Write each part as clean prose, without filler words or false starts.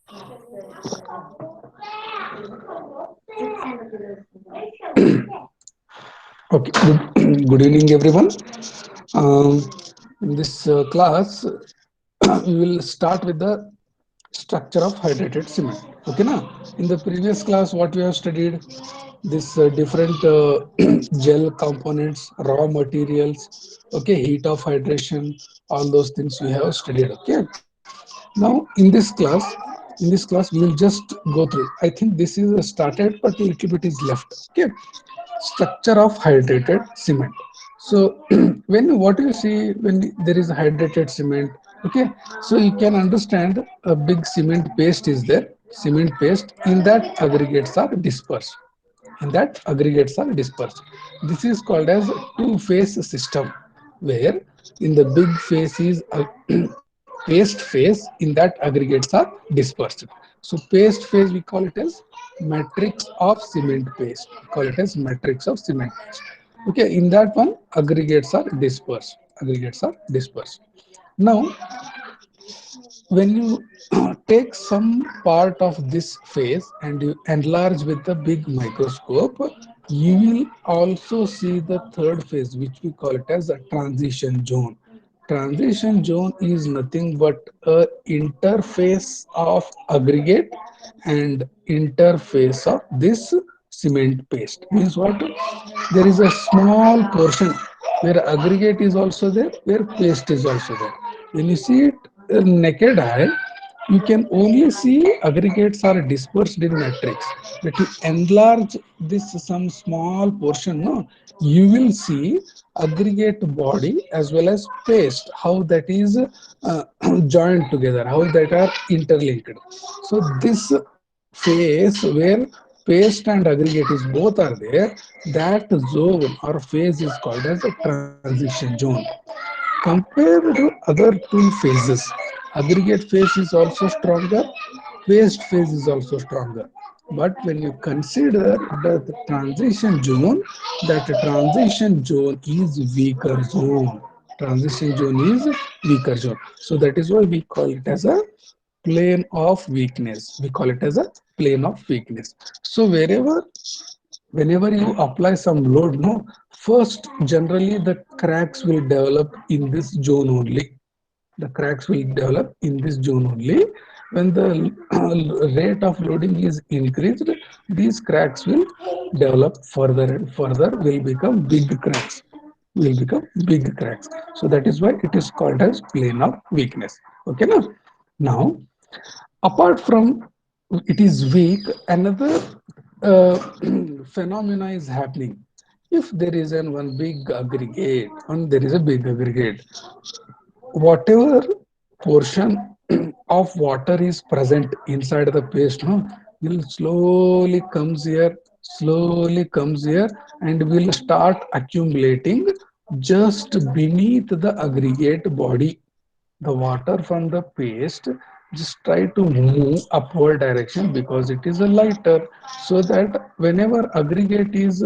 Okay, good evening, everyone. In this class, we will start with the structure of hydrated cement. Okay, now in the previous class, what we have studied this different gel components, raw materials, okay, heat of hydration, all those things we have studied. Okay, now in this class we will just go through. I think this is started, but a little bit is left. Okay, structure of hydrated cement. So when what you see when there is hydrated cement, okay, so you can understand a big cement paste is there, cement paste, in that aggregates are dispersed, in that aggregates are dispersed. This is called as two-phase system, where in the big phase is a paste phase, in that aggregates are dispersed. So paste phase we call it as matrix of cement paste. We call it as matrix of cement paste. Okay, in that one aggregates are dispersed. Aggregates are dispersed. Now when you take some part of this phase and you enlarge with a big microscope, you will also see the third phase, which we call it as a transition zone. Transition zone is nothing but a interface of aggregate and interface of this cement paste. Means what? There is a small portion where aggregate is also there, where paste is also there. When you see it naked eye, you can only see aggregates are dispersed in matrix. But you enlarge this some small portion, no, you will see aggregate body as well as paste, how that is joined together, how that are interlinked. So this phase where paste and aggregate is both are there, that zone or phase is called as a transition zone. Compared to other two phases, aggregate phase is also stronger, paste phase is also stronger. But when you consider the transition zone, that transition zone is weaker zone. Transition zone is weaker zone. So that is why we call it as a plane of weakness. We call it as a plane of weakness. So whenever you apply some load, no, first generally the cracks will develop in this zone only. The cracks will develop in this zone only. When the rate of loading is increased, these cracks will develop further and further, will become big cracks, will become big cracks. So that is why it is called as plane of weakness. Okay, now apart from it is weak, another uh, phenomena is happening. If there is an one big aggregate, and there is a big aggregate, whatever portion of water is present inside the paste, no, will slowly comes here, and will start accumulating just beneath the aggregate body. The water from the paste just try to move upward direction because it is a lighter, so that whenever aggregate is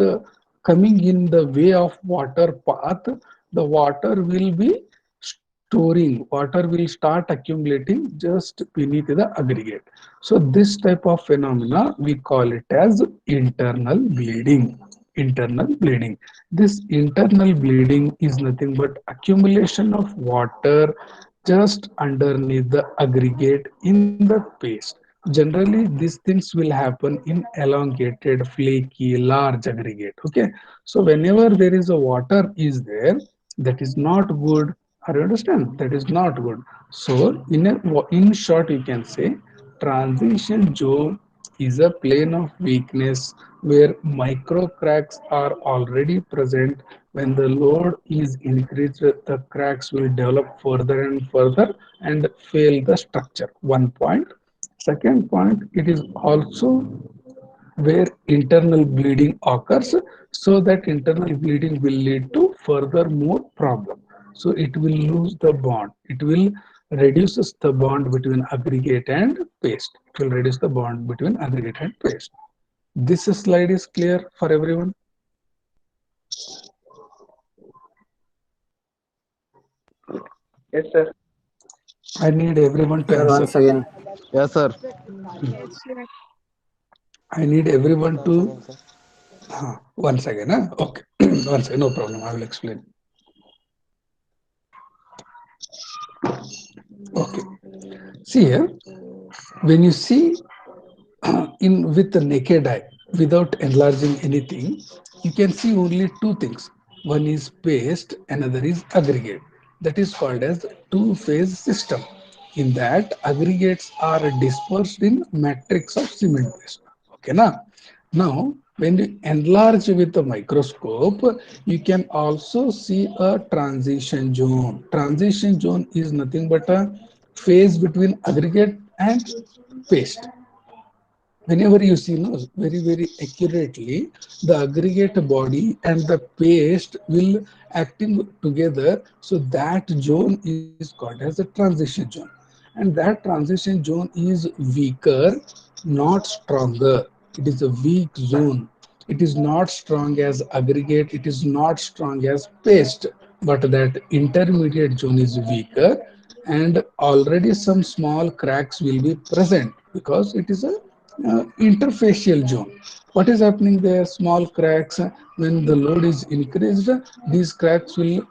coming in the way of water path, the water will be storing, water will start accumulating just beneath the aggregate. So this type of phenomena we call it as internal bleeding. Internal bleeding. This internal bleeding is nothing but accumulation of water just underneath the aggregate in the paste. Generally these things will happen in elongated, flaky, large aggregate. Okay, so whenever there is a water is there, that is not good. Are you understand? That is not good. So in short you can say transition zone is a plane of weakness where micro cracks are already present. When the load is increased, the cracks will develop further and further and fail the structure. One point. Second point, it is also where internal bleeding occurs, so that internal bleeding will lead to further more problem. So it will lose the bond, it will reduces the bond between aggregate and paste, it will reduce the bond between aggregate and paste. This slide is clear for everyone? Yes, sir. I need everyone to Sir, answer. once again. Yes, sir. Yes, sure. I need everyone Once to again, sir. one second. Okay, one second, no problem. I will explain. Okay, see here when you see in with the naked eye without enlarging anything, you can see only two things. One is paste, another is aggregate. That is called as two phase system. In that, aggregates are dispersed in matrix of cement paste. Okay now, now when you enlarge with the microscope, you can also see a transition zone. Transition zone is nothing but a phase between aggregate and paste. Whenever you see no, very accurately, the aggregate body and the paste will acting together, so that zone is called as a transition zone. And that transition zone is weaker, not stronger. It is a weak zone. It is not strong as aggregate, it is not strong as paste, but that intermediate zone is weaker, and already some small cracks will be present because it is a interfacial zone. What is happening there? Small cracks. When the load is increased, these cracks will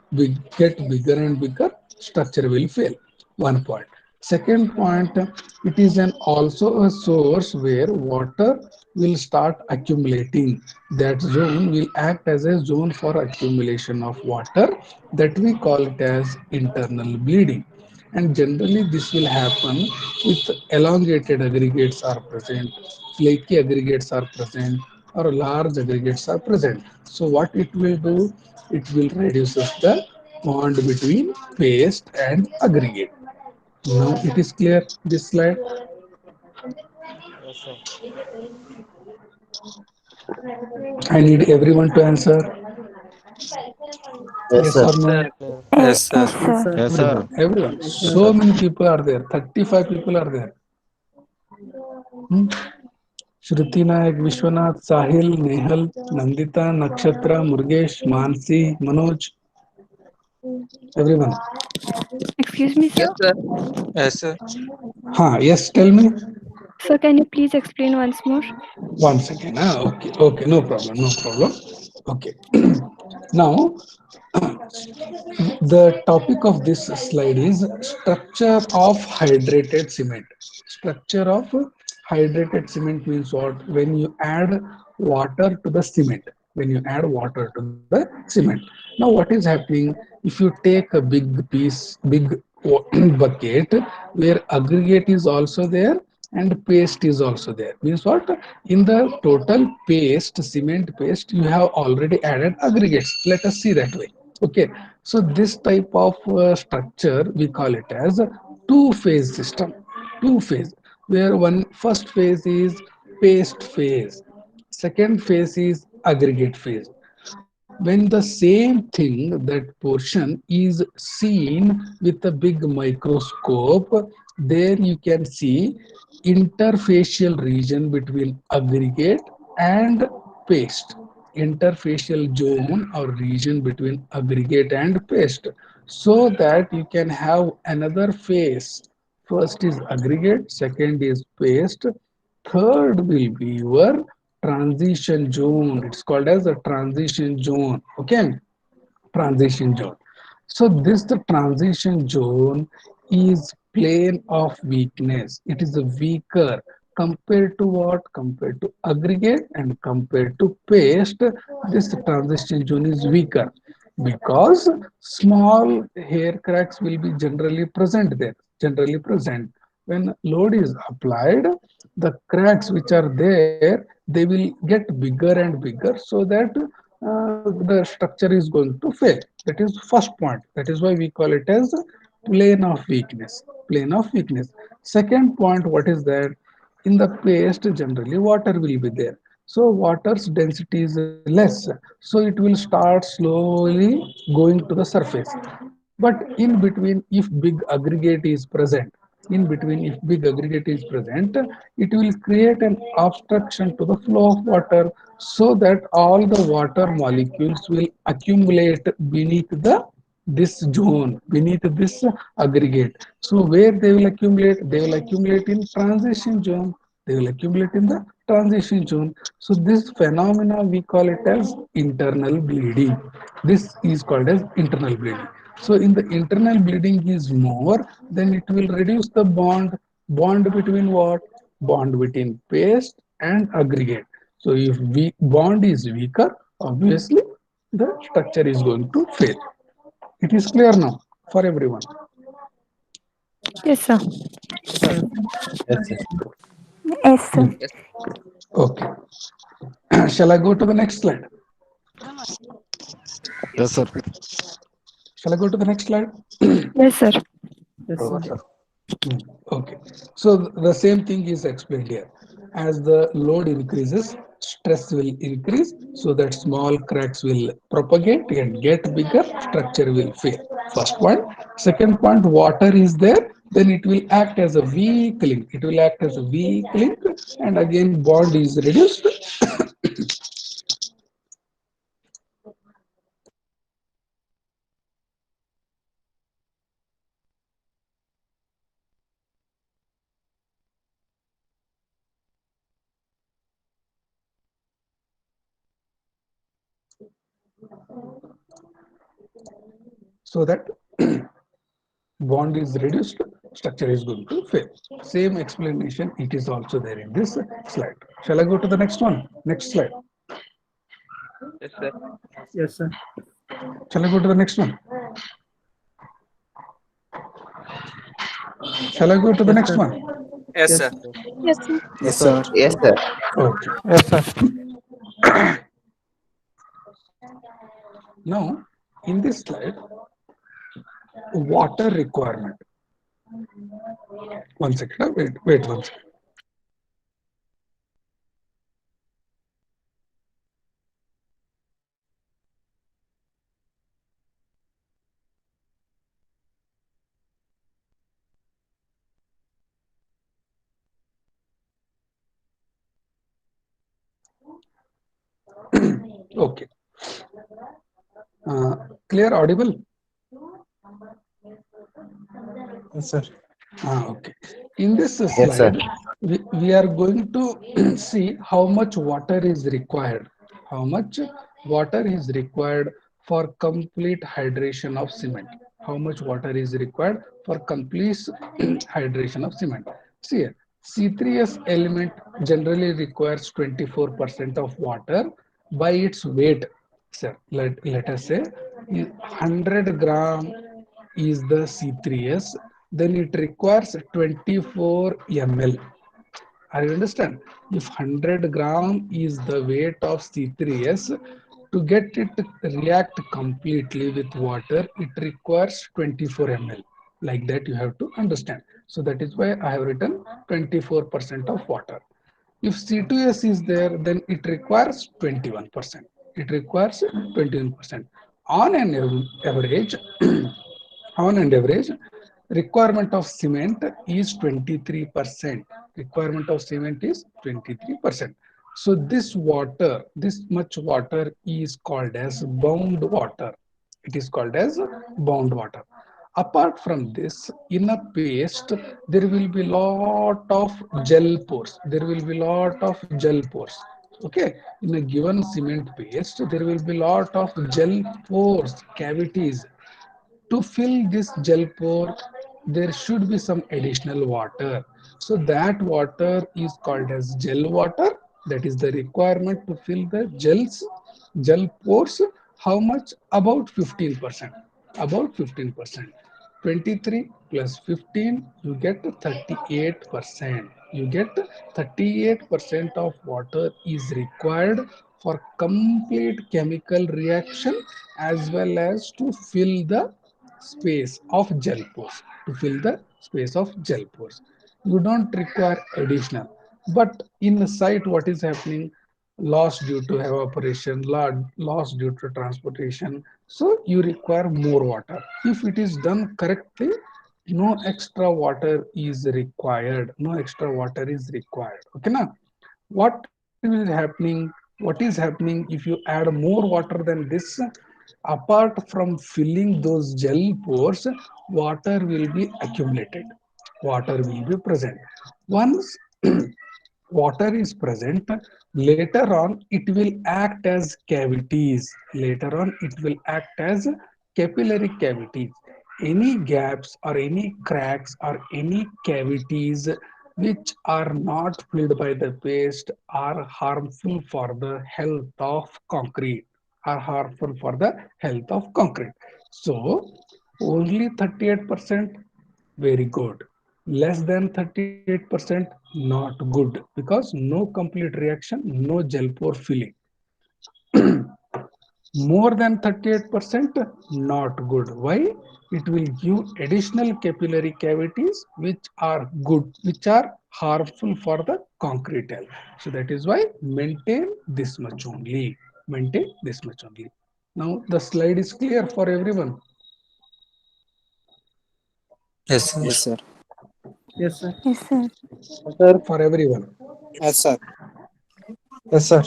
get bigger and bigger. Structure will fail. One point. Second point, it is an also a source where water will start accumulating. That zone will act as a zone for accumulation of water, that we call it as internal bleeding. And generally this will happen with elongated aggregates are present, flaky aggregates are present, or large aggregates are present. So what it will do, it will reduces the bond between paste and aggregate. Now it is clear, this slide. Yes, sir. I need everyone to answer Yes, yes sir. or no. Sir. Yes, sir. Yes, sir. Yes, sir. Everyone, Yes, so sir. many people are there, 35 people are there. Hmm? Shruti Nayak, Vishwanath, Sahil, Nehal, Nandita, Nakshatra, Murgesh, Mansi, Manoj, everyone. Excuse me, Yes, sir. sir. Yes, sir. Yes, tell me. Sir, can you please explain once more? One second. Okay, okay, no problem, no problem. Okay. Now, the topic of this slide is structure of hydrated cement. Structure of hydrated cement means what? When you add water to the cement. When you add water to the cement. Now, what is happening if you take a big piece, big bucket where aggregate is also there and paste is also there? Means what? In the total paste, cement paste, you have already added aggregates. Let us see that way. Okay, so this type of structure we call it as a two-phase system. Two-phase, where one first phase is paste phase, second phase is aggregate phase. When the same thing, that portion is seen with a big microscope, there you can see interfacial region between aggregate and paste. Interfacial zone or region between aggregate and paste, so that you can have another phase. First is aggregate, second is paste, third will be your transition zone. It's called as a transition zone. Okay, transition zone. So this the transition zone is plane of weakness. It is a weaker compared to what? Compared to aggregate and compared to paste. This transition zone is weaker because small hair cracks will be generally present there. Generally present when load is applied, the cracks which are there, they will get bigger and bigger, so that the structure is going to fail. That is first point. That is why we call it as plane of weakness. Plane of weakness. Second point, what is that? In the paste, generally water will be there. So water's density is less. So it will start slowly going to the surface. But in between, if big aggregate is present, in between, if big aggregate is present, it will create an obstruction to the flow of water, so that all the water molecules will accumulate beneath the this zone, beneath this aggregate. So where they will accumulate? They will accumulate in transition zone. They will accumulate in the transition zone. So this phenomena we call it as internal bleeding. This is called as internal bleeding. So in the internal bleeding is more, then it will reduce the bond between what? Bond between paste and aggregate. So if bond is weaker, obviously the structure is going to fail. It is clear now for everyone. Yes, sir. Yes, sir. Yes, sir. Yes, sir. Okay. Shall I go to the next slide? Yes, sir. Shall I go to the next slide? Yes, sir. Yes, sir. Okay. So the same thing is explained here. As the load increases, stress will increase, so that small cracks will propagate and get bigger, structure will fail. First point. Second point, water is there, then it will act as a weak link. It will act as a weak link, and again bond is reduced. So that bond is reduced, structure is going to fail. Same explanation, it is also there in this slide. Shall I go to the next one? Next slide. Yes, sir. Yes, sir. Shall I go to the next one? Shall I go to the Yes, next sir. one? Yes, Yes, sir. sir. Yes, sir. Yes, Yes, sir. sir. Yes, sir. Okay. Yes, sir. Now, in this slide, water requirement. One second. Wait one second. Okay. Clear, audible? Yes, sir. Okay. In this Yes, sir. slide, we are going to see how much water is required. How much water is required for complete hydration of cement. How much water is required for complete hydration of cement. See here, C3S element generally requires 24% of water by its weight. Sir, let us say 100 gram is the C3S, then it requires 24 ml. I understand. If 100 gram is the weight of C3S, to get it react completely with water, it requires 24 ml. Like that, you have to understand. So that is why I have written 24% of water. If C2S is there, then it requires 21%. It requires 21%. On an average, on an average, requirement of cement is 23%. Requirement of cement is 23%. So this water, this much water is called as bound water. It is called as bound water. Apart from this, in a paste, there will be lot of gel pores. There will be lot of gel pores. Okay, in a given cement paste, there will be lot of gel pores, cavities. To fill this gel pore, there should be some additional water. So that water is called as gel water. That is the requirement to fill the gel pores. How much? About 15%. About 15%. 23 plus 15, you get 38%. You get 38% of water is required for complete chemical reaction as well as to fill the space of gel pores. To fill the space of gel pores, you don't require additional. But in the site, what is happening? Loss due to evaporation, loss due to transportation, so you require more water. If it is done correctly, no extra water is required. No extra water is required. Okay, now what is happening? What is happening if you add more water than this? Apart from filling those gel pores, water will be accumulated. Water will be present. Once water is present, later on it will act as cavities. Later on it will act as capillary cavities. Any gaps or any cracks or any cavities which are not filled by the paste are harmful for the health of concrete, are harmful for the health of concrete. So only 38% very good, less than 38% not good, because no complete reaction, no gel pore filling. More than 38% not good. Why? It will give additional capillary cavities which are good, which are harmful for the concrete health. So that is why maintain this much only, maintain this much only. Now the slide is clear for everyone. Yes, sir. Yes, sir. Yes, sir. Sir. For everyone, Yes, sir. Yes, sir.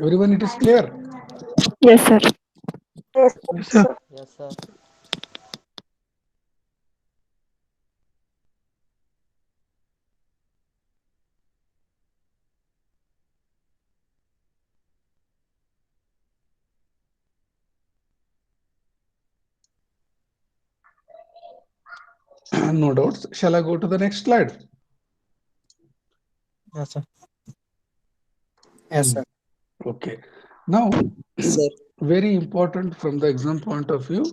everyone, it is clear. Yes, sir. Yes, sir. Yes, sir. No doubts. Shall I go to the next slide? Yes, sir. Yes, Hmm. sir. Okay. Now, Sir. very important from the exam point of view,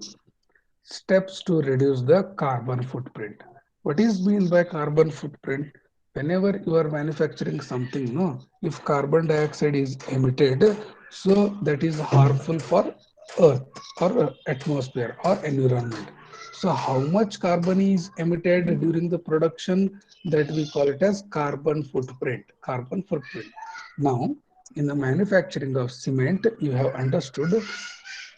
steps to reduce the carbon footprint. What is mean by carbon footprint? Whenever you are manufacturing something, no, if carbon dioxide is emitted, so that is harmful for earth or atmosphere or environment. So how much carbon is emitted during the production, that we call it as carbon footprint. Carbon footprint. Now, in the manufacturing of cement, you have understood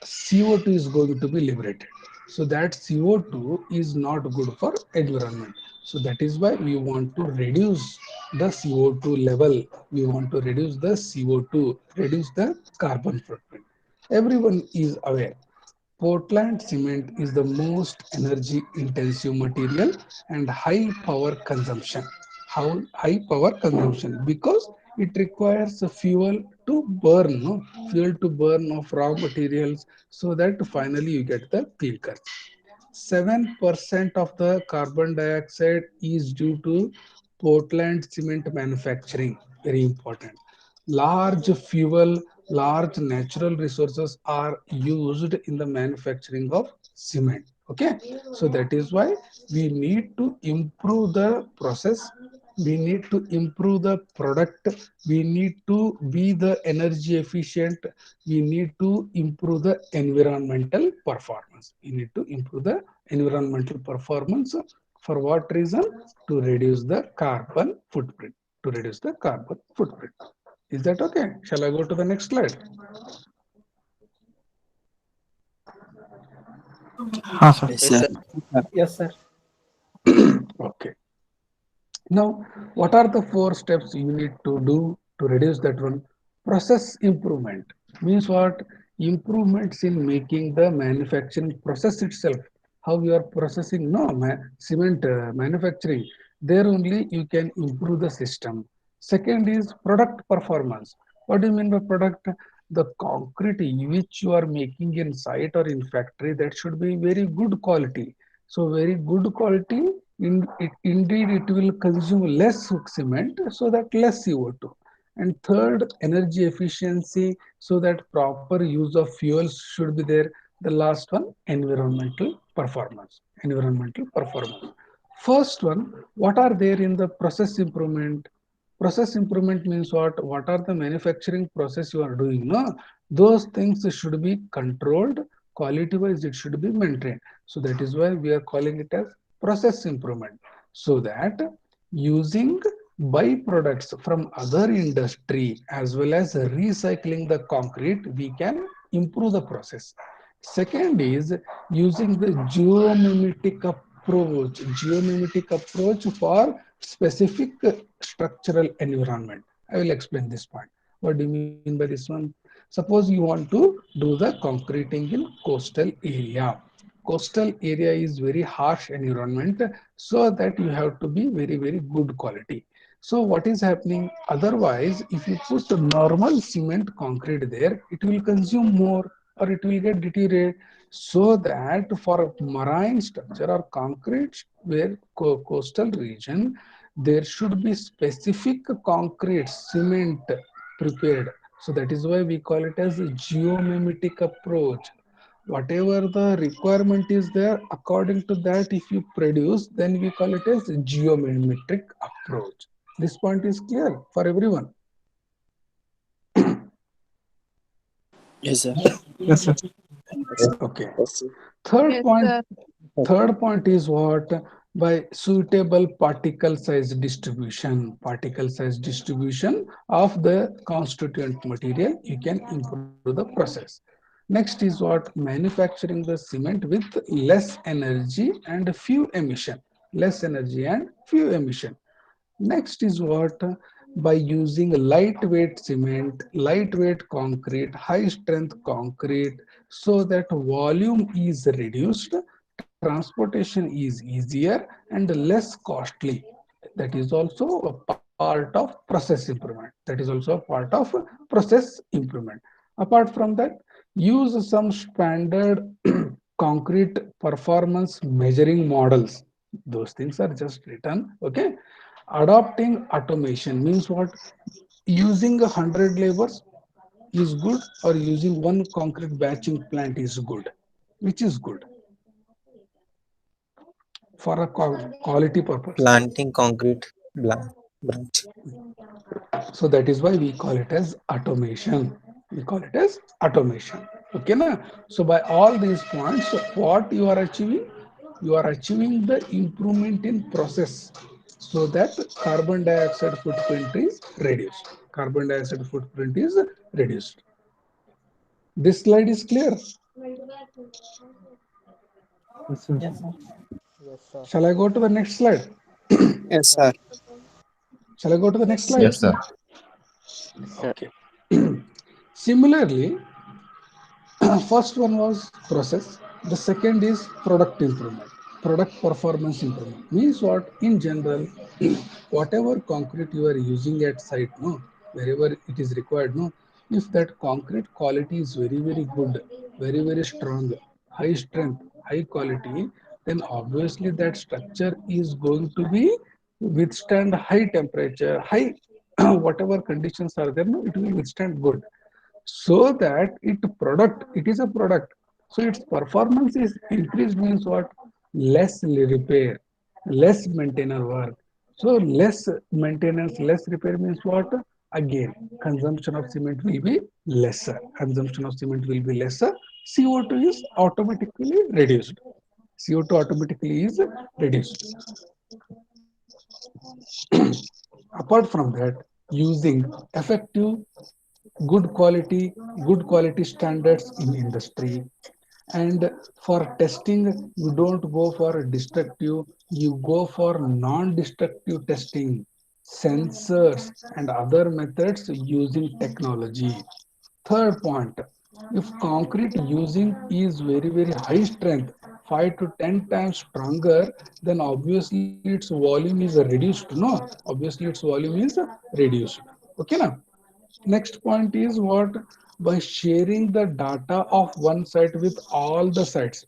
CO2 is going to be liberated. So that CO2 is not good for environment. So that is why we want to reduce the CO2 level. We want to reduce the CO2, reduce the carbon footprint. Everyone is aware Portland cement is the most energy intensive material and high power consumption. How high power consumption? Because it requires a fuel to burn, no? Fuel to burn of raw materials, so that finally you get the clinker. 7% of the carbon dioxide is due to Portland cement manufacturing. Very important. Large fuel, large natural resources are used in the manufacturing of cement. Okay, so that is why we need to improve the process, we need to improve the product, we need to be the energy efficient, we need to improve the environmental performance, we need to improve the environmental performance. For what reason? To reduce the carbon footprint, to reduce the carbon footprint. Is that okay? Shall I go to the next slide? हाँ sir. yes, Yes, sir. sir. Yes, sir. Okay. Now, what are the 4 steps you need to do to reduce that one? Process improvement means what? Improvements in making the manufacturing process itself. How you are processing, no, cement manufacturing. There only you can improve the system. Second is product performance. What do you mean by product? The concrete which you are making in site or in factory, that should be very good quality. So very good quality, indeed it will consume less cement, so that less CO2. And third, energy efficiency, so that proper use of fuels should be there. The last one, environmental performance. Environmental performance. First one, what are there in the process improvement? Process improvement means what? What are the manufacturing process you are doing? No, those things should be controlled. Quality wise, it should be maintained. So that is why we are calling it as process improvement. So that using byproducts from other industry as well as recycling the concrete, we can improve the process. Second is using the geomimetic approach for specific structural environment. I will explain this point. What do you mean by this one? Suppose you want to do the concreting in coastal area. Coastal area is very harsh environment, so that you have to be very, very good quality. So what is happening? Otherwise, if you put the normal cement concrete there, it will consume more or it will get deteriorate. So that for a marine structure or concrete where coastal region, there should be specific concrete cement prepared. So that is why we call it as a geomimetic approach. Whatever the requirement is there, according to that, if you produce, then we call it as geometric approach. This point is clear for everyone. Yes, sir. Yes, sir. Okay. Yes. Third Yes, point. sir. Third point is what? By suitable particle size distribution. Particle size distribution of the constituent material, you can improve the process. Next is what? Manufacturing the cement with less energy and few emission. Less energy and few emission. Next is what? By using lightweight cement, lightweight concrete, high strength concrete, so that volume is reduced, transportation is easier and less costly. That is also a part of process improvement. That is also a part of process improvement. Apart from that, use some standard concrete performance measuring models. Those things are just written. Okay. Adopting automation means what? Using 100 labors is good or using one concrete batching plant is good. Which is good for a quality purpose? Planting concrete branch. So that is why we call it as automation. We call it as automation. Okay, na? So by all these points, what you are achieving? You are achieving the improvement in process so that carbon dioxide footprint is reduced. Carbon dioxide footprint is reduced. This slide is clear. Yes, sir. Yes, sir. Shall I go to the next slide? Yes, sir. Shall I go to the next slide? Yes, sir. Yes, sir. Okay. Similarly, first one was process. The second is product improvement, product performance improvement. Means what? In general, whatever concrete you are using at site, no, wherever it is required, no, if that concrete quality is very, very good, very, very strong, high strength, high quality, then obviously that structure is going to be withstand high temperature, high whatever conditions are there, no, it will withstand good, so that it is a product, so its performance is increased. Means what? Less repair, less maintenance work. So less maintenance, less repair means what? Again, consumption of cement will be lesser. Consumption of cement will be lesser. CO2 is automatically reduced. CO2 automatically is reduced. Apart from that, using effective good quality standards in industry. And for testing, you don't go for destructive, you go for non-destructive testing, sensors and other methods using technology. Third point, if concrete using is very, very high strength, 5 to 10 times stronger, then obviously its volume is reduced. No, obviously its volume is reduced. Okay, now next point is what? By sharing the data of one site with all the sites.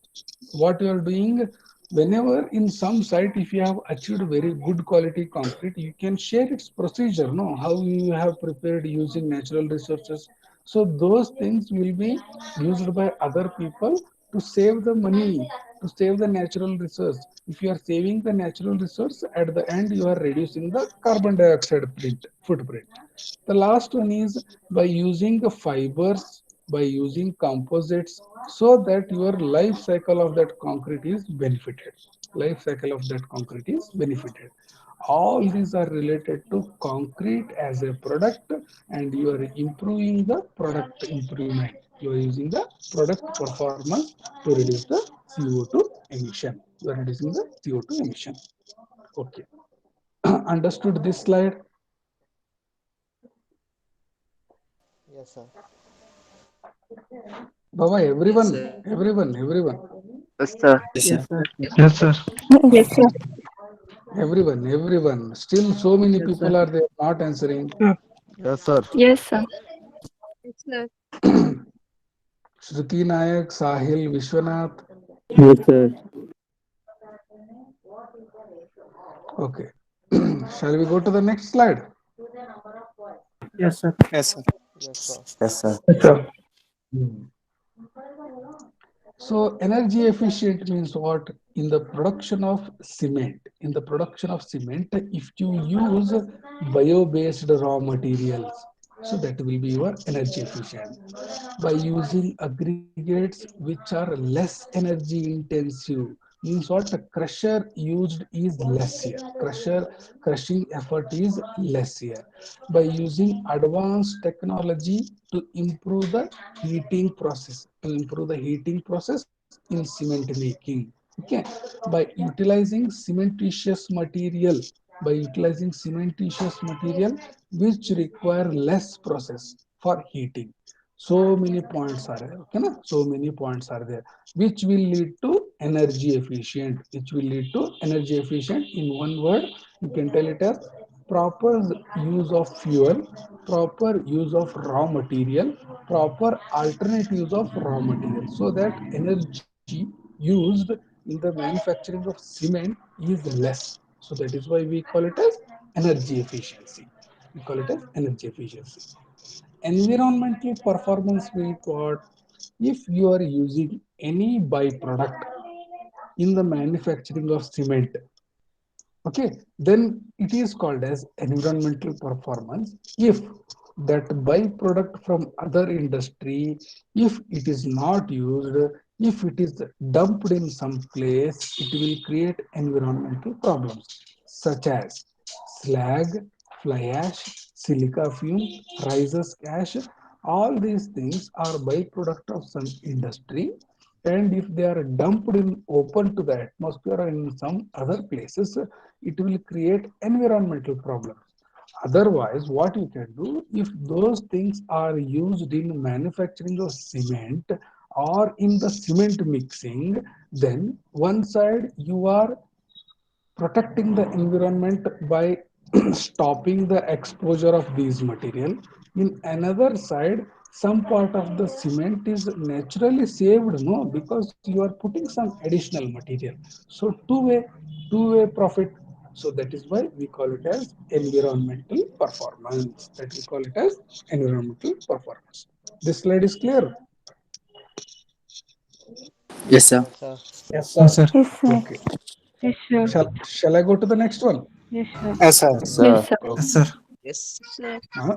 What you are doing, whenever in some site, if you have achieved very good quality concrete, you can share its procedure, no, how you have prepared using natural resources. So those things will be used by other people to save the money, to save the natural resource. If you are saving the natural resource, at the end you are reducing the carbon dioxide footprint. The last one is by using the fibers, by using composites, so that your life cycle of that concrete is benefited. Life cycle of that concrete is benefited. All these are related to concrete as a product, and you are improving the product improvement. You are using the product performance to reduce the CO2 emission. You are reducing the CO2 emission. Okay. Understood this slide? Baba, Yes, everyone, sir. everyone, everyone. Yes, sir. Yes, Yes, sir. sir. Yes, sir. Yes, sir. Everyone. Still, so many Yes, sir. people are there not answering. Yes, sir. Yes, sir. Yes, sir. Shruti Nayak, Sahil, Vishwanath. Yes, sir. Okay. Shall we go to the next slide? Yes, sir. Yes, sir. Yes, sir. Yes, sir. Yes, sir. Hmm. So energy efficient means what? In the production of cement, if you use bio-based raw materials, so that will be your energy efficient. By using aggregates which are less energy intensive, means what? The crusher used is less here. Crushing effort is less here. By using advanced technology to improve the heating process in cement making. Okay, by utilizing cementitious material which require less process for heating. So many points are there. Okay, na? So many points are there, which will lead to energy efficient. In one word, you can tell it as proper use of fuel, proper use of raw material, proper alternate use of raw material, so that energy used in the manufacturing of cement is less. So that is why we call it as energy efficiency. We call it as energy efficiency. Environmental performance means what? If you are using any byproduct in the manufacturing of cement, okay, then it is called as environmental performance. If that byproduct from other industry, if it is not used, if it is dumped in some place, it will create environmental problems such as slag, fly ash, silica fume, rises ash. All these things are byproduct of some industry, and if they are dumped in open to the atmosphere or in some other places, it will create environmental problems. Otherwise, what you can do, if those things are used in manufacturing of cement or in the cement mixing, then one side you are protecting the environment by stopping the exposure of these material. In another side, some part of the cement is naturally saved, no, because you are putting some additional material. So two way profit. So that is why we call it as environmental performance. That we call it as environmental performance. This slide is clear. Yes, sir. Yes, sir. Yes, sir. Yes, sir. Yes, sir. Okay. Yes, sure. Shall I go to the next one? Yes, sure. Yes, sir. Yes, Yes, sir. sir. Yes, sir. Yes, sir. Uh,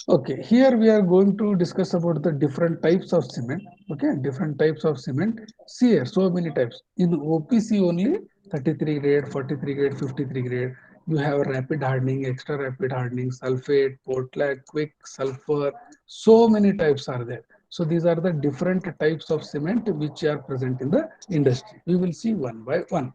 Okay, here we are going to discuss about the different types of cement. Okay, different types of cement. See here, so many types. In OPC only, 33 grade, 43 grade, 53 grade. You have rapid hardening, extra rapid hardening, sulfate, portland, quick, sulfur. So many types are there. So these are the different types of cement which are present in the industry. We will see one by one.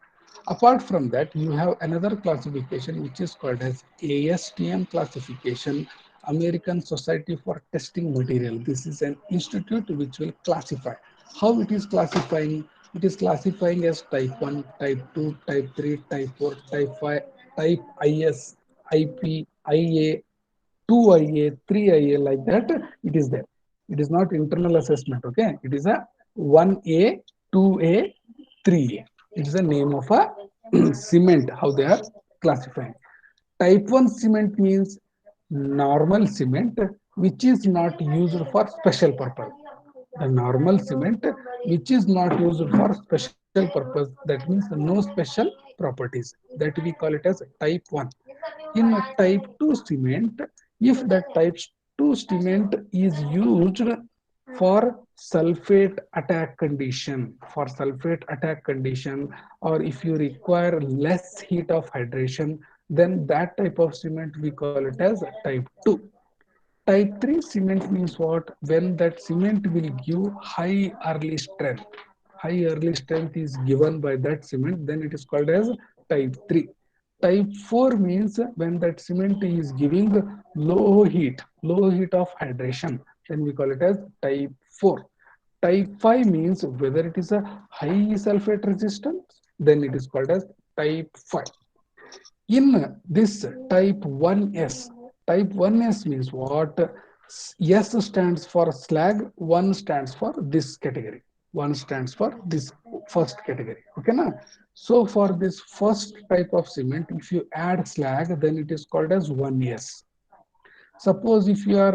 Apart from that, you have another classification which is called as ASTM classification, American Society for Testing Material. This is an institute which will classify. How it is classifying? It is classifying as type 1, type 2, type 3, type 4, type 5, type IS, IP, IA, 2IA, 3IA, like that. It is there. It is not internal assessment, okay? It is a 1A, 2A, 3A. It is the name of a cement, how they are classifying. Type 1 cement means normal cement which is not used for special purpose. The normal cement which is not used for special purpose, that means no special properties, that we call it as type 1. In type 2 cement, if the type 2 cement is used for sulfate attack condition, or if you require less heat of hydration, then that type of cement we call it as type 2. Type 3 cement means what? When that cement will give high early strength. High early strength is given by that cement, then it is called as type 3. Type 4 means when that cement is giving low heat of hydration, then we call it as type 4. Type 5 means whether it is a high sulfate resistance, then it is called as type 5. In this type 1s means what? S stands for slag, 1 stands for this category. 1 stands for this first category. Okay, na? So for this first type of cement, if you add slag, then it is called as 1s. Suppose if your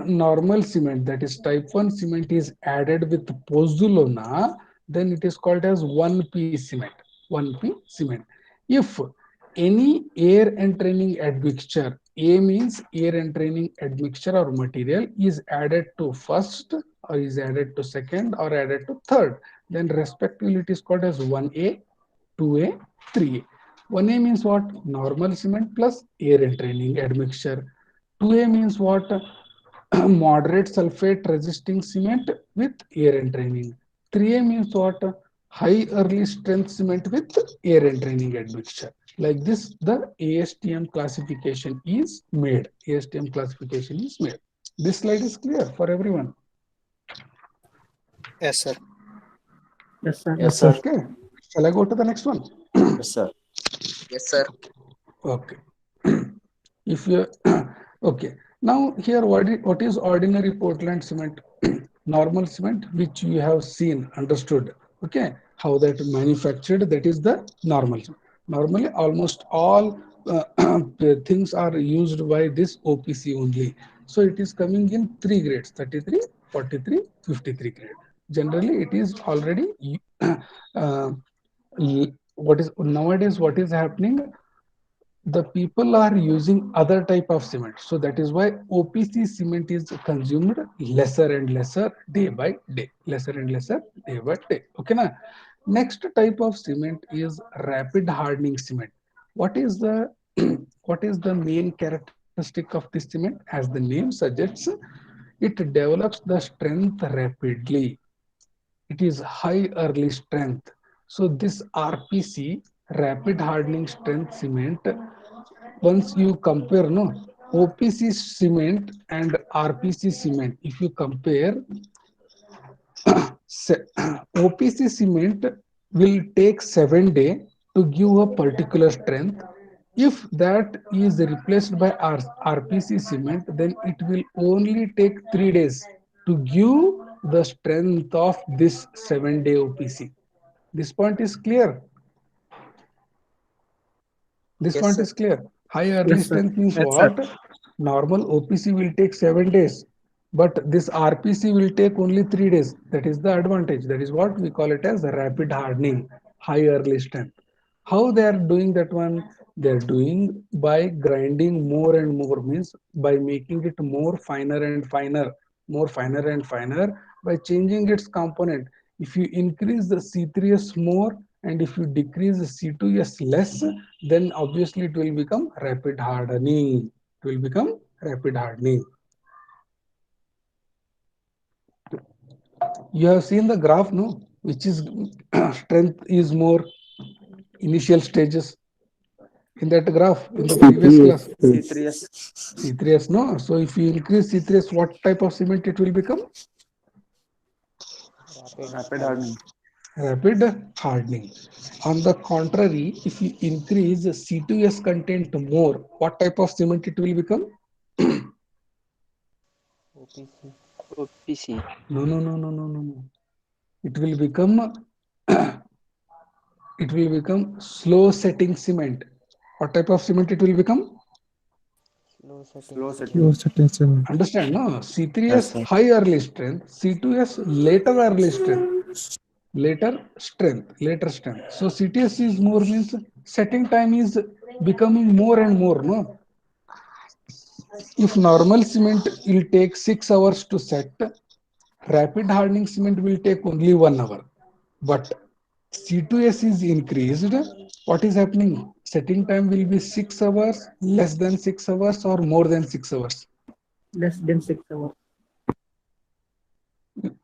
normal cement, that is type 1 cement, is added with pozzolana, then it is called as 1p cement. 1p cement. If any air entraining admixture, A means air entraining admixture or material, is added to first or is added to second or added to third, then respectively it is called as 1A, 2A, 3A. 1A means what? Normal cement plus air entraining admixture. 2A means what? Moderate sulfate resisting cement with air entraining. 3A means what? High early strength cement with air entraining admixture. Like this, the ASTM classification is made. ASTM classification is made. This slide is clear for everyone. Yes, sir. Yes, sir. Yes, sir. Okay. Shall I go to the next one? Yes, sir. Yes, sir. Okay. If you okay, now here what is ordinary Portland cement? Normal cement, which you have seen, understood. Okay, how that manufactured, that is the normal cement. Normally, almost all things are used by this OPC only. So it is coming in 3 grades: 33, 43, 53 grade. Generally, it is already uh, what is nowadays what is happening, the people are using other type of cement, so that is why OPC cement is consumed lesser and lesser day by day, lesser and lesser day by day. Okay, na? Next type of cement is rapid hardening cement. What is the what is the main characteristic of this cement? As the name suggests, it develops the strength rapidly. It is high early strength. So this RPC, rapid hardening strength cement, once you compare, no, OPC cement and RPC cement, if you compare, OPC cement will take 7 days to give a particular strength. If that is replaced by RPC cement, then it will only take 3 days to give the strength of this 7-day OPC. This point is clear. This Yes, point sir. is clear. High early Yes, sir. strength means Yes, sir. what? Normal OPC will take 7 days, but this RPC will take only 3 days. That is the advantage. That is what we call it as rapid hardening, high early strength. How they are doing that one? They are doing by grinding more and more, means by making it more finer and finer, more finer and finer, by changing its component. If you increase the C3S more and if you decrease the C2S less, then obviously it will become rapid hardening. It will become rapid hardening. You have seen the graph, no? Which is strength is more initial stages in that graph in the previous class. C3S. C3S, no? So if you increase C3S, what type of cement it will become? Rapid hardening. Rapid hardening. On the contrary, if you increase C2S content more, what type of cement it will become? OPC. No, no, no, no, no, no, no. It will become it will become slow setting cement. What type of cement it will become? Slow setting. Low setting cement. Understand, no? Yes, C3S sir. high early strength, C2S later early strength, later strength, later strength. So CTS is more means setting time is becoming more and more, no? If normal cement will take 6 hours to set, rapid hardening cement will take only 1 hour. But C2S is increased. What is happening? Setting time will be 6 hours, less than 6 hours, or more than 6 hours. Less than 6 hours.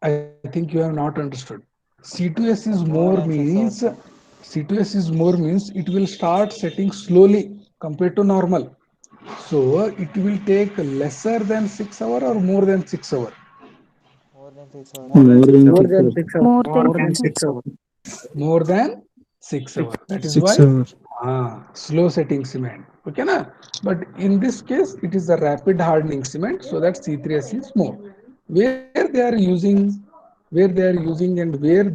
I think you have not understood. C2S is more means C2S is more means it will start setting slowly compared to normal. So it will take lesser than 6 hours or more than 6 hours. More than 6 More hours. than More 6 than hours. 6 hours. More More than than 6 6 hours. More than 6 hours. That is why 6 hour. slow setting cement. Okay, na? But in this case, it is a rapid hardening cement, so that C3S is more. Where they are using, and where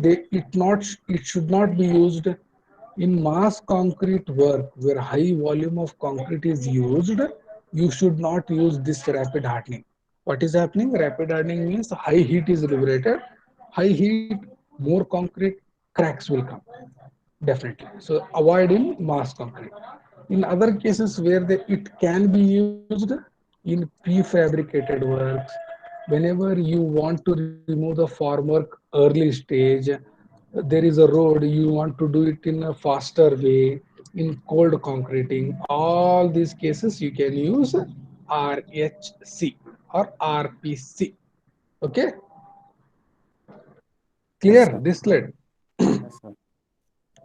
it should not be used in mass concrete work where high volume of concrete is used. You should not use this rapid hardening. What is happening? Rapid hardening means high heat is liberated. High heat, more concrete, cracks will come. Definitely. So avoid in mass concrete. In other cases where it can be used in prefabricated works, whenever you want to remove the formwork early stage, there is a road, you want to do it in a faster way, in cold concreting, all these cases you can use RHC or RPC. Okay, Yes, clear sir. this slide? Yes, sir.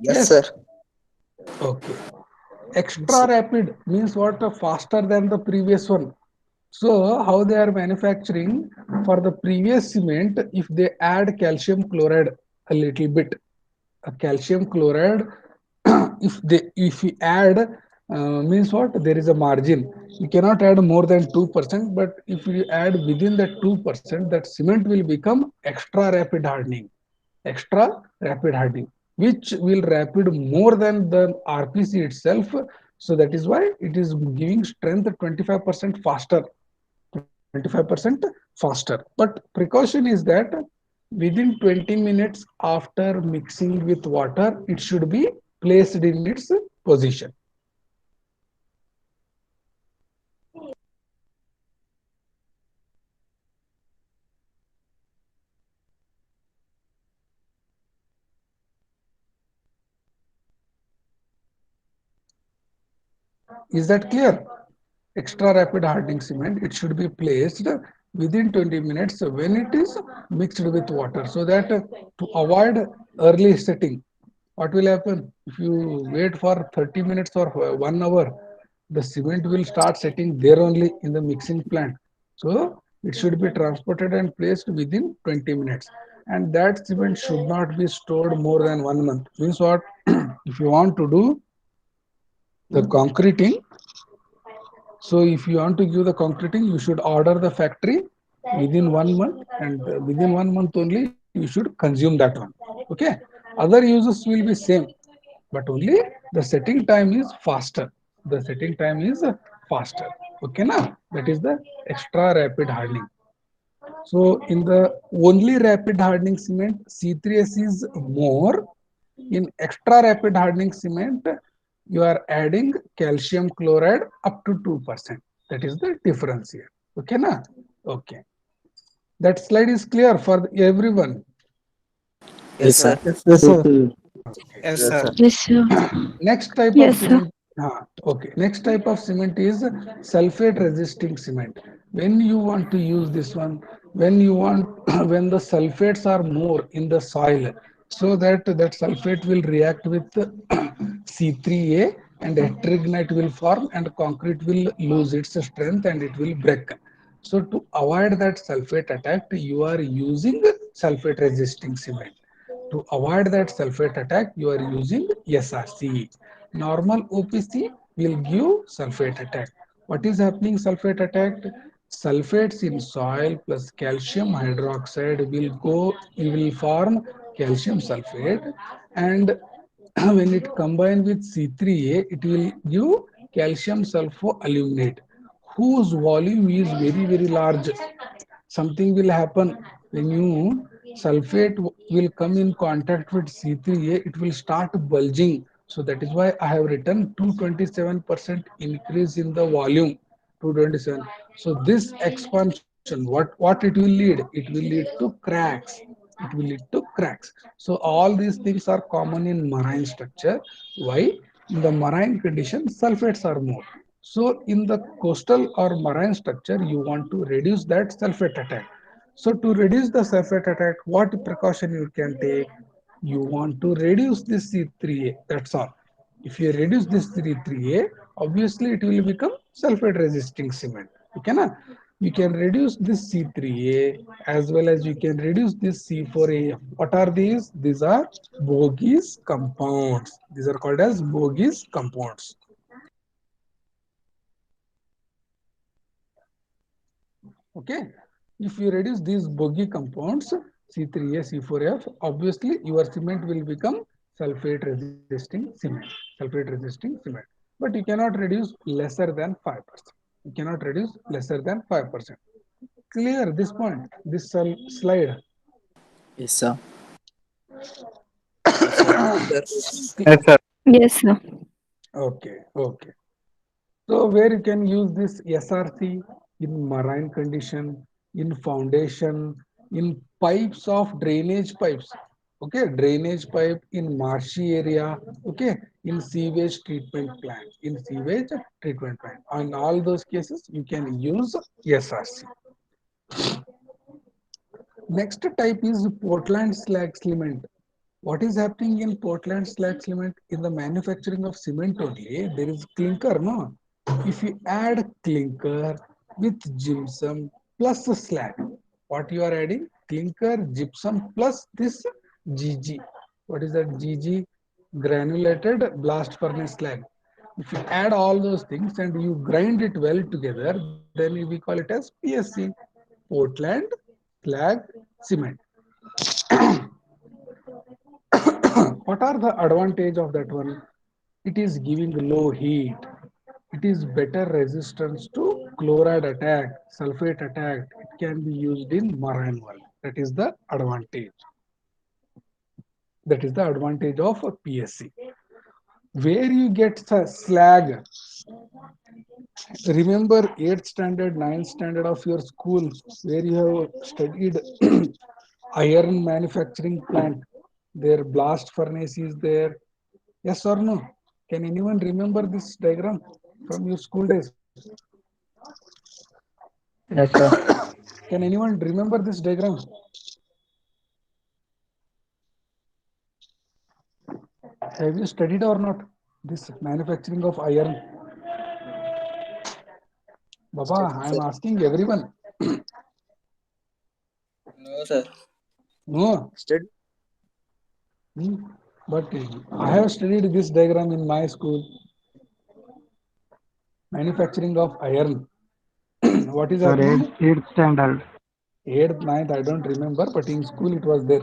Yes, Yes. sir. Okay. Yes, Extra sir. rapid means what? Faster than the previous one. So how they are manufacturing for the previous cement, if they add calcium chloride a little bit, a calcium chloride, if we add, means what? There is a margin. You cannot add more than 2%, but if you add within that 2%, that cement will become extra rapid hardening, which will rapid more than the RPC itself. So that is why it is giving strength 25% faster, 25% faster. But precaution is that within 20 minutes after mixing with water, it should be placed in its position. Is that clear? Extra rapid hardening cement, it should be placed within 20 minutes when it is mixed with water, so that to avoid early setting. What will happen if you wait for 30 minutes or 1 hour? The cement will start setting there only in the mixing plant. So it should be transported and placed within 20 minutes. And that cement should not be stored more than 1 month. Means what? If you want to do the concreting, so if you want to give the concreting, you should order the factory within 1 month, and within 1 month only you should consume that one. Okay. Other uses will be same, but only the setting time is faster. The setting time is faster. Okay, na? That is the extra rapid hardening. So in the only rapid hardening cement, C3S is more. In extra rapid hardening cement, you are adding calcium chloride up to 2%. That is the difference here. Okay, na? Okay. That slide is clear for everyone. Yes, Yes, sir. sir. Yes, Yes, sir. sir. Okay. Yes, Yes, sir. sir. Yes, sir. Next type of Yes, sir. cement. Okay. Next type of cement is sulfate resisting cement. When you want to use this one, when you want, when the sulfates are more in the soil, so that sulfate will react with C3A and heterogenite will form and concrete will lose its strength and it will break. So to avoid that sulfate attack, you are using sulfate resisting cement. To avoid that sulfate attack, you are using SRCE. Normal OPC will give sulfate attack. What is happening sulfate attack? Sulfates in soil plus calcium hydroxide will form calcium sulfate, and when it combined with C3A, it will give calcium sulfoaluminate, whose volume is very, very large. Something will happen when you sulfate will come in contact with C3A, it will start bulging. So that is why I have written 227% increase in the volume. 227. So this expansion, what it will lead? It will lead to cracks. It will lead to cracks. So all these things are common in marine structure. Why? In the marine condition, sulfates are more. So in the coastal or marine structure, you want to reduce that sulfate attack. So to reduce the sulfate attack, what precaution you can take? You want to reduce this C3A. That's all. If you reduce this C3A, obviously it will become sulfate resisting cement. Okay, na? You can reduce this C3A as well as you can reduce this C4A. What are these? These are Bogi's compounds. These are called as Bogi's compounds. Okay. If you reduce these Bogie compounds, C3A, C4F, obviously your cement will become sulfate resisting cement. Sulfate resisting cement. But you cannot reduce lesser than 5%. You cannot reduce lesser than 5%. Clear this point, this slide. Yes, sir. Yes, sir. Yes, sir. Yes, sir. Okay, okay. So where you can use this SRC in marine condition, in foundation, in pipes of drainage pipes. Okay, drainage pipe in marshy area. Okay, in sewage treatment plant. In sewage treatment plant. On all those cases, you can use SRC. Next type is Portland slag cement. What is happening in Portland slag cement? In the manufacturing of cement only, there is clinker, no? If you add clinker with gypsum plus slag, what you are adding? Clinker, gypsum plus this GG. What is that GG? Granulated blast furnace slag. If you add all those things and you grind it well together, then we call it as PSC, Portland slag cement. What are the advantage of that one? It is giving low heat. It is better resistance to chloride attack, sulfate attack. It can be used in marine world. That is the advantage. That is the advantage of a PSC. Where you get slag? Remember 8th standard, 9th standard of your school where you have studied iron manufacturing plant. Their blast furnace is there. Yes or no? Can anyone remember this diagram from your school days? Yes, sir. Can anyone remember this diagram? Have you studied or not? This manufacturing of iron. Baba, I am asking everyone. No, sir. No. Study. Hmm. But I have studied this diagram in my school. Manufacturing of iron. What is Sir, happening? 8th standard. 8th, 9th, I don't remember, but in school it was there.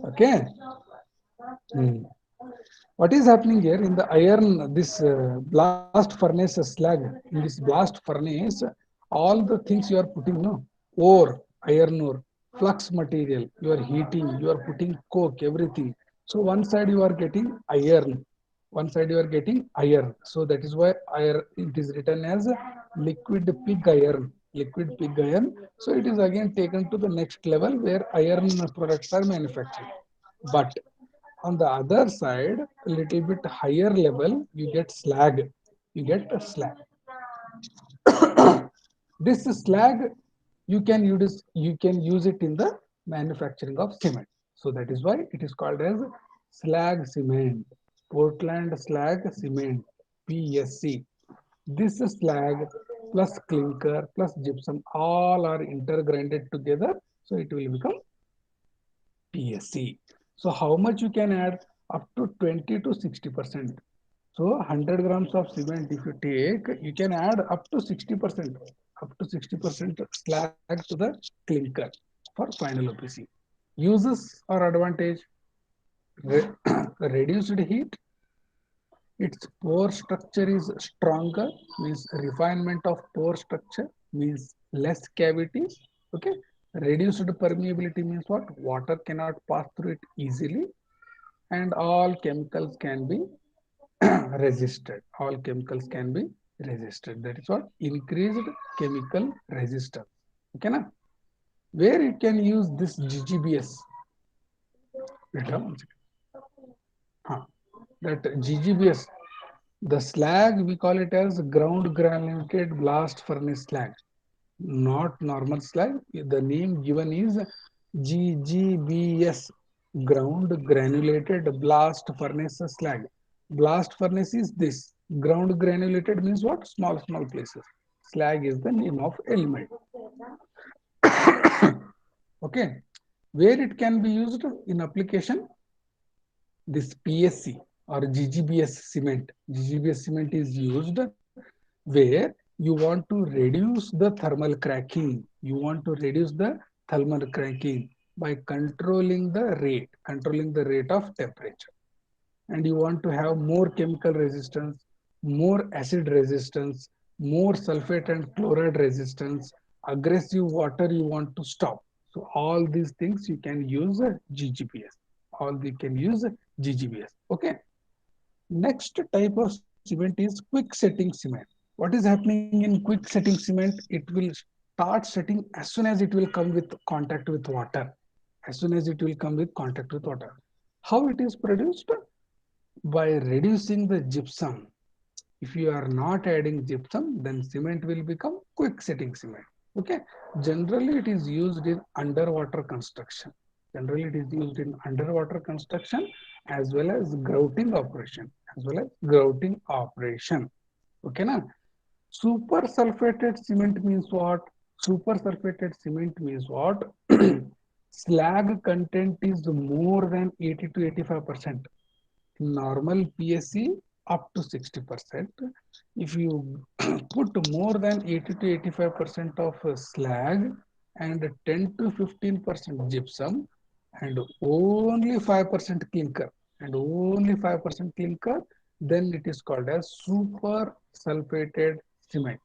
Okay. Hmm. What is happening here in the iron, this blast furnace slag, in this blast furnace, all the things you are putting, no, ore, iron ore, flux material, you are heating, you are putting coke, everything. So one side you are getting iron, one side you are getting iron. So that is why iron, it is written as liquid pig iron, liquid pig iron. So it is again taken to the next level where iron products are manufactured. But on the other side, a little bit higher level, you get slag. You get a slag. This slag you can use it in the manufacturing of cement. So that is why it is called as slag cement, Portland slag cement, PSC. This slag plus clinker plus gypsum all are intergrinded together, so it will become PSC. So how much you can add? Up to 20 to 60%. So 100 grams of cement, if you take, you can add up to 60%, up to 60% slag to the clinker for final OPC. Uses or advantage, reduced heat, its pore structure is stronger, means refinement of pore structure, means less cavities. Okay. Reduced permeability means what? Water cannot pass through it easily, and all chemicals can be resisted. All chemicals can be resisted. That is what? Increased chemical resistance. Okay, na? Where you can use this GGBS? Huh. That GGBS, the slag, we call it as ground granulated blast furnace slag, not normal slag. The name given is GGBS, ground granulated blast furnace slag. Blast furnace is this. Ground granulated means what? Small places. Slag is the name of element. Okay, where it can be used in application, this PSC or GGBS cement. GGBS cement is used where you want to reduce the thermal cracking. You want to reduce the thermal cracking by controlling the rate of temperature. And you want to have more chemical resistance, more acid resistance, more sulfate and chloride resistance, aggressive water you want to stop. So all these things you can use GGBS. All you can use GGBS. Okay. Next type of cement is quick setting cement. What is happening in quick setting cement? It will start setting as soon as it will come with contact with water. As soon as it will come with contact with water. How it is produced? By reducing the gypsum. If you are not adding gypsum, then cement will become quick setting cement. Okay. Generally, it is used in underwater construction. Generally, it is used in underwater construction as well as grouting operation. Okay, na? Super sulfated cement means what? Super sulfated cement means what? Slag content is more than 80 to 85%. Normal PSC up to 60%. If you put more than 80 to 85% of slag and 10 to 15% gypsum and only 5% clinker then it is called as super sulfated cement.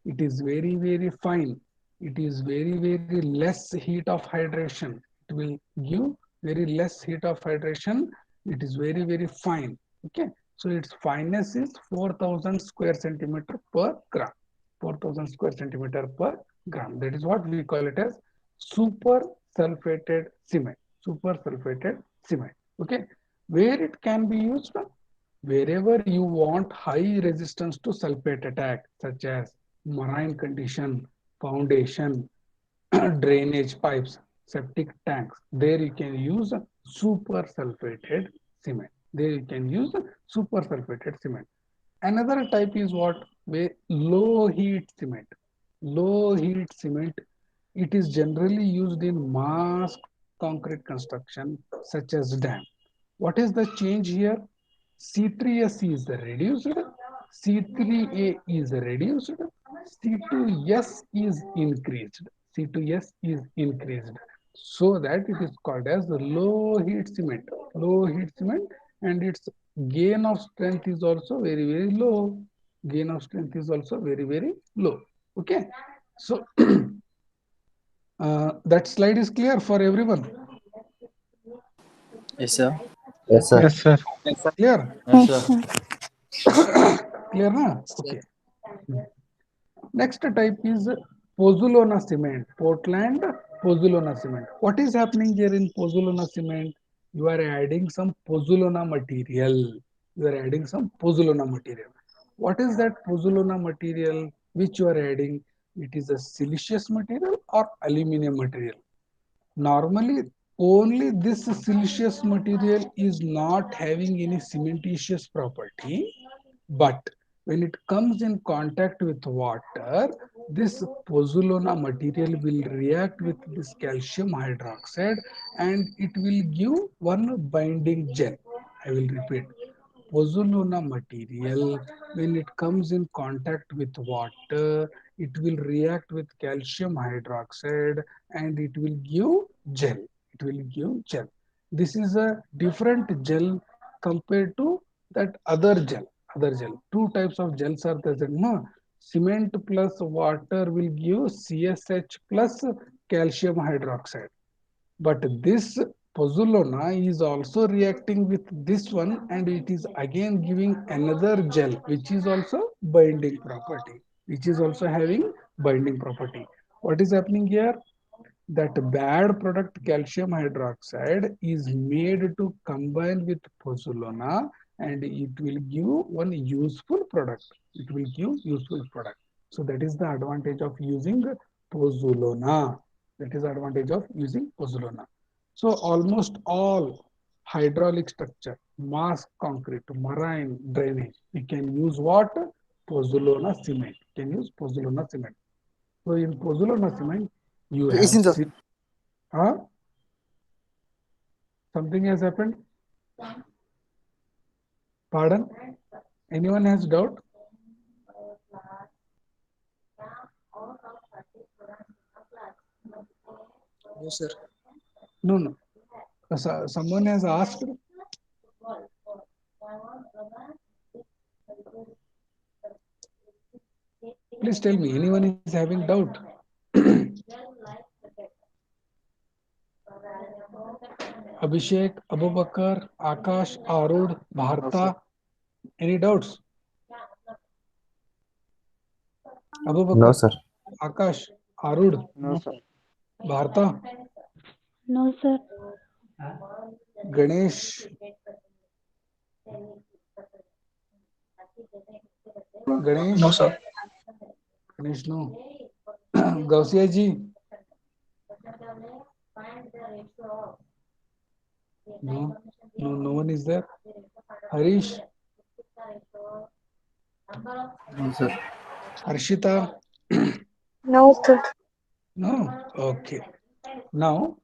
It is very fine. It is very less heat of hydration. It will give very less heat of hydration. It is very fine. Okay, so its fineness is 4000 square centimeter per gram. 4000 square centimeter per gram. That is what we call it as super sulfated cement. Super sulfated cement. Okay, where it can be used? Wherever you want high resistance to sulfate attack, such as marine condition, foundation, drainage pipes, septic tanks, there you can use super sulfated cement. There you can use super sulfated cement. Another type is what? Low heat cement. Low heat cement, it is generally used in mass concrete construction such as dam. What is the change here? C3S is reduced, C3A is reduced, C2S is increased. C2S is increased. So that it is called as low heat cement. Low heat cement, and its gain of strength is also very low. Gain of strength is also very low. Okay. So that slide is clear for everyone. Yes, sir. Yes, sir. Yes, sir. Clear? Yes, sir. Clear, na? Okay. Next type is pozzolana cement. Portland pozzolana cement. What is happening here in pozzolana cement? You are adding some pozzolana material. What is that pozzolana material which you are adding? It is a siliceous material or aluminum material. Normally, only this siliceous material is not having any cementitious property, but when it comes in contact with water, this pozzolana material will react with this calcium hydroxide and it will give one binding gel. I will repeat. Pozzolana material, when it comes in contact with water, it will react with calcium hydroxide and it will give gel. This is a different gel compared to that other gel. Two types of gels are there. No? Cement plus water will give CSH plus calcium hydroxide. But this pozzolana is also reacting with this one and it is again giving another gel which is also binding property, which is also having binding property. What is happening here? That bad product calcium hydroxide is made to combine with pozzolana and it will give one useful product. So that is the advantage of using pozzolana. So almost all hydraulic structure, mass concrete, marine drainage, we can use what? pozzolana cement. Can use pozzolana cement. So in pozzolana cement, you have Yes, sir. huh? Something has happened. Pardon? Anyone has doubt? No, sir. No, no. Someone has asked. Please tell me, anyone is having doubt? Abhishek, Abubakar, Akash, Arud, Bharta. Any doubts? No, Abubakar, sir. Akash, Arud, No, sir. Bharta, No, sir. Ganesh, No, Ganesh, sir. Ganesh, no. Gausia ji, no, no, no one is there. Harish, No, sir. Harshita, No, sir. no. Okay. Now,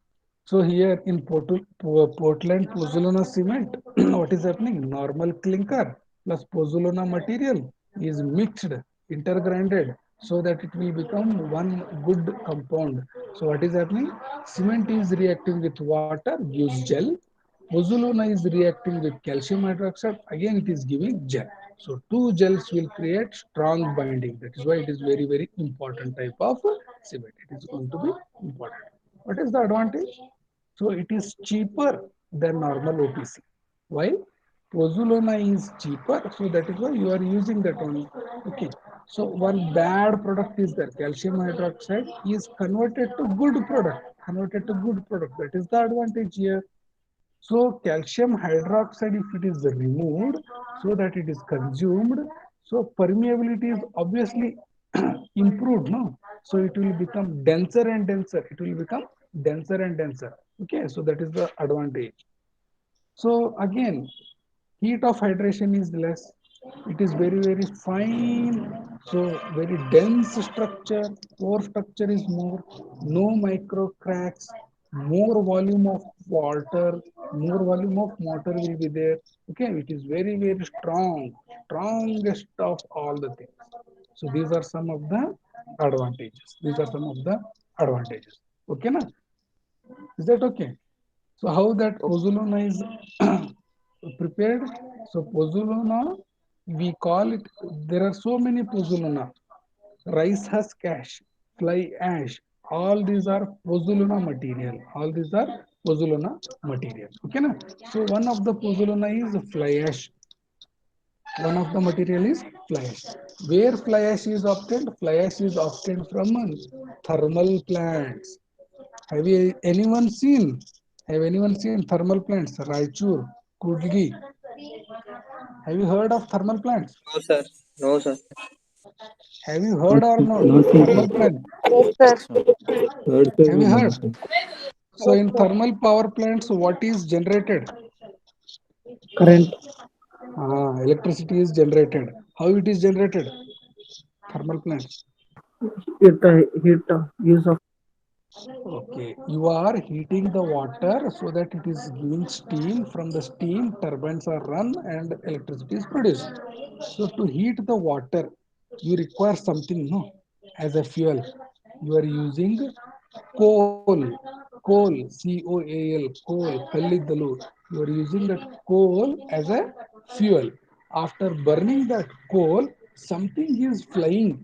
so here in Portland pozzolana cement, what is happening? Normal clinker plus pozzolana material is mixed, intergrinded, so that it will become one good compound. So what is happening? Cement is reacting with water, gives gel. Pozzolana is reacting with calcium hydroxide. Again, it is giving gel. So two gels will create strong binding. That is why it is very, very important type of cement. It is going to be important. What is the advantage? So it is cheaper than normal OPC. Why? Pozzolana is cheaper, so that is why you are using that only. Okay. So one bad product is there. Calcium hydroxide is converted to good product. Converted to good product. That is the advantage here. So calcium hydroxide, if it is removed, so that it is consumed, so permeability is obviously improved, no? So it will become denser and denser. It will become denser and denser. Okay, so that is the advantage. So again, heat of hydration is less. It is very, very fine. So very dense structure, pore structure is more, no micro cracks, more volume of water, more volume of water will be there. Okay, it is very, very strong, strongest of all the things. So these are some of the advantages. These are some of the advantages. Okay, na? Is that okay? So how that pozzolana is prepared? So pozzolana, we call it, there are so many pozzolana. Rice husk ash, fly ash, all these are pozzolana material. All these are pozzolana material. Okay, na? So one of the pozzolana is fly ash. One of the material is fly ash. Where fly ash is obtained? Fly ash is obtained from thermal plants. Have you anyone seen? Have anyone seen thermal plants? Raichur, Kudgi. Have you heard of thermal plants? No, sir. No, sir. Have you heard or not? No, sir. Thermal plant. Yes, sir. Heard, sir, Have you no, heard? sir. So Yes, in sir. thermal power plants, what is generated? Current. Electricity is generated. How it is generated? Thermal plants. Heat use of Okay, you are heating the water so that it is giving steam. From the steam, turbines are run and electricity is produced. So to heat the water, you require something, no, as a fuel. You are using coal, coal, COAL, coal, kallidalu. You are using that coal as a fuel. After burning that coal, something is flying.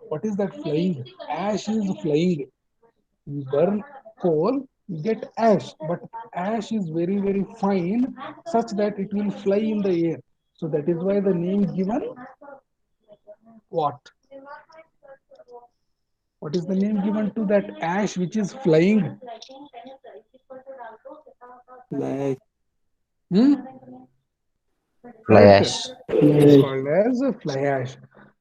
What is that flying? Ash is flying. You burn coal, you get ash, but ash is very, very fine, such that it will fly in the air. So that is why the name given what? What is the name given to that ash which is flying? Like Hmm? fly Correct. ash. It is called as a fly ash.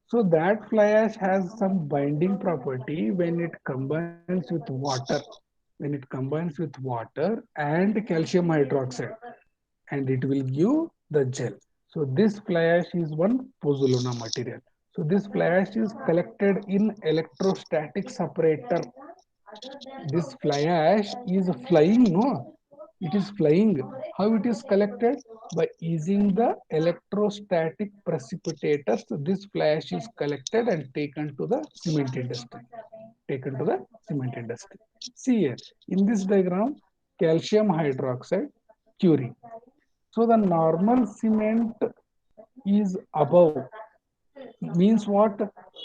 So that fly ash has some binding property when it combines with water. When it combines with water and calcium hydroxide, and it will give the gel. So this fly ash is one pozzolana material. So this fly ash is collected in electrostatic separator. This fly ash is flying, no? It is flying. How it is collected? By using the electrostatic precipitators. This fly ash is collected and taken to the cement industry. Taken to the cement industry. See here, in this diagram, calcium hydroxide curing. So the normal cement is above, means what?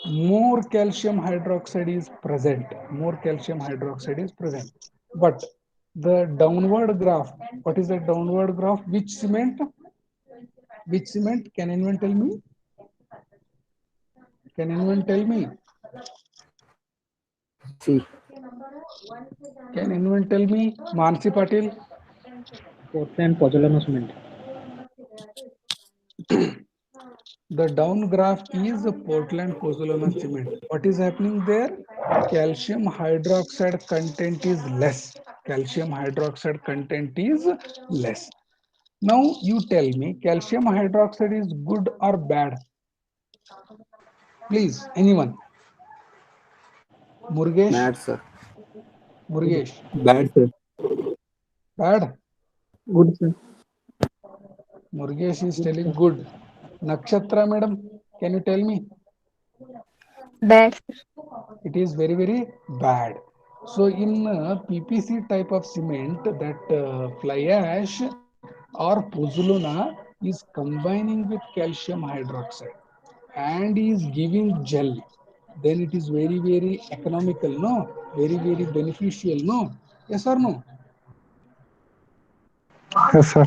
More calcium hydroxide is present. More calcium hydroxide is present. But the downward graph, what is the downward graph? Which cement? Which cement? Can anyone tell me? Can anyone tell me? C. Can anyone tell me? Mansi Patil? Portland pozzolana cement. The down graph is Portland pozzolana cement. What is happening there? Calcium hydroxide content is less. Calcium hydroxide content is less. Now you tell me, calcium hydroxide is good or bad? Please, anyone? Murgesh? Bad, sir. Murgesh? Bad, sir. Bad? Good, sir. Murgesh is telling good. Nakshatra madam, can you tell me? Bad. It is very, very bad. So in PPC type of cement, that fly ash or pozzolana is combining with calcium hydroxide and is giving gel. Then it is very, very economical, no? Very, very beneficial, no? Yes or no? Yes, sir.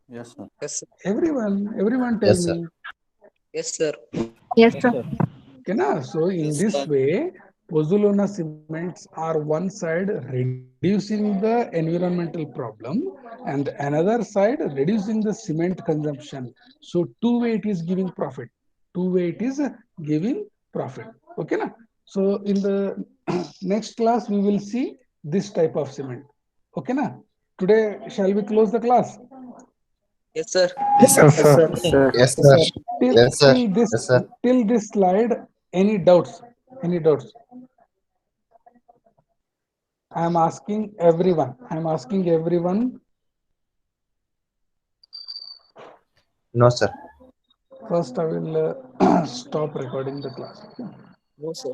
Yes, sir. Everyone tell Yes, sir. me. Yes, sir. Yes, sir. Okay, na? So in Yes, this sir. way, pozzolana cements are one side reducing the environmental problem and another side reducing the cement consumption. So two-way it is giving profit. Two-way it is giving profit. Okay, na? So in the next class we will see this type of cement. Okay, na? Today shall we close the class? Yes, sir. Yes, sir. Yes, sir. Yes, sir. Yes, Yes, sir. sir. Till Yes, sir. till this Yes, sir. till this slide, any doubts? Any doubts? I am asking everyone. I am asking everyone. No, sir. First, I will stop recording the class. No, sir.